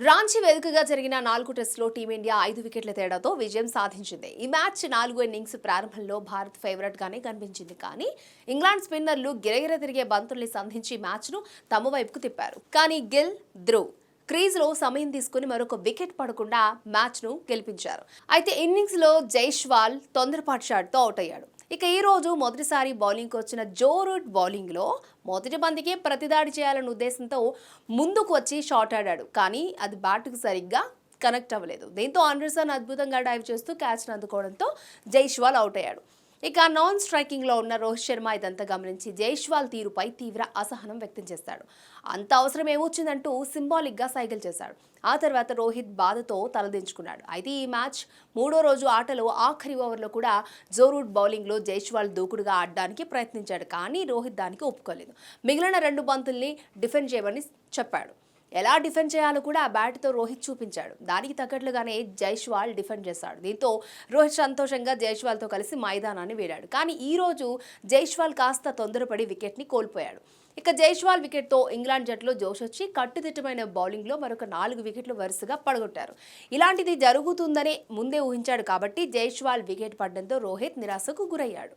రాంచీ వేదికగా జరిగిన 4 టెస్టులో టీమిండియా 5 వికెట్ల తేడాతో విజయం సాధించింది. ఈ మ్యాచ్ 4 ఇన్నింగ్స్ ప్రారంభంలో భారత్ ఫేవరెట్ గానే కనిపించింది. కానీ ఇంగ్లాండ్ స్పిన్నర్లు గిరగిర తిరిగే బంతుల్ని సంధించి మ్యాచ్ను తమ వైపుకు తిప్పారు. కానీ గిల్, ధ్రువ్ క్రీజ్లో సమయం తీసుకుని మరొక వికెట్ పడకుండా మ్యాచ్ను గెలిపించారు. అయితే ఇన్నింగ్స్లో జైస్వాల్ తొందరపాటు షాట్తో అవుట్ అయ్యాడు. ఇక ఈ రోజు మొదటిసారి బౌలింగ్కి వచ్చిన జో రూట్ బౌలింగ్లో మొదటి బంతికే ప్రతిదాడి చేయాలన్న ఉద్దేశంతో ముందుకు వచ్చి షాట్ ఆడాడు. కానీ అది బ్యాట్కు సరిగ్గా కనెక్ట్ అవ్వలేదు. దీంతో ఆండర్సన్ అద్భుతంగా డైవ్ చేస్తూ క్యాచ్ను అందుకోవడంతో జైస్వాల్ అవుట్ అయ్యాడు. ఇక నాన్ స్ట్రైకింగ్లో ఉన్న రోహిత్ శర్మ ఇదంతా గమనించి జైస్వాల్ తీరుపై తీవ్ర అసహనం వ్యక్తం చేశాడు. అంత అవసరం ఏమొచ్చిందంటూ సింబాలిక్గా సైకిల్ చేశాడు. ఆ తర్వాత రోహిత్ బాధతో తలదించుకున్నాడు. అయితే ఈ మ్యాచ్ 3వ రోజు ఆటలో ఆఖరి ఓవర్లో కూడా జో రూట్ బౌలింగ్లో జైస్వాల్ దూకుడుగా ఆడడానికి ప్రయత్నించాడు. కానీ రోహిత్ దానికి ఒప్పుకోలేదు. మిగిలిన 2 బంతుల్ని డిఫెండ్ చేయమని చెప్పాడు. ఎలా డిఫెండ్ చేయాలో కూడా ఆ బ్యాట్తో రోహిత్ చూపించాడు. దానికి తగ్గట్లుగానే జైస్వాల్ డిఫెండ్ చేశాడు. దీంతో రోహిత్ సంతోషంగా జైస్వాల్తో కలిసి మైదానాన్ని వీడాడు. కానీ ఈ రోజు జైస్వాల్ కాస్త తొందరపడి వికెట్ని కోల్పోయాడు. ఇక జైస్వాల్ వికెట్తో ఇంగ్లాండ్ జట్టులో జోష్ వచ్చి కట్టుదిట్టమైన బౌలింగ్లో మరొక 4 వికెట్లు వరుసగా పడగొట్టారు. ఇలాంటిది జరుగుతుందనే ముందే ఊహించాడు కాబట్టి జైస్వాల్ వికెట్ పడడంతో రోహిత్ నిరాశకు గురయ్యాడు.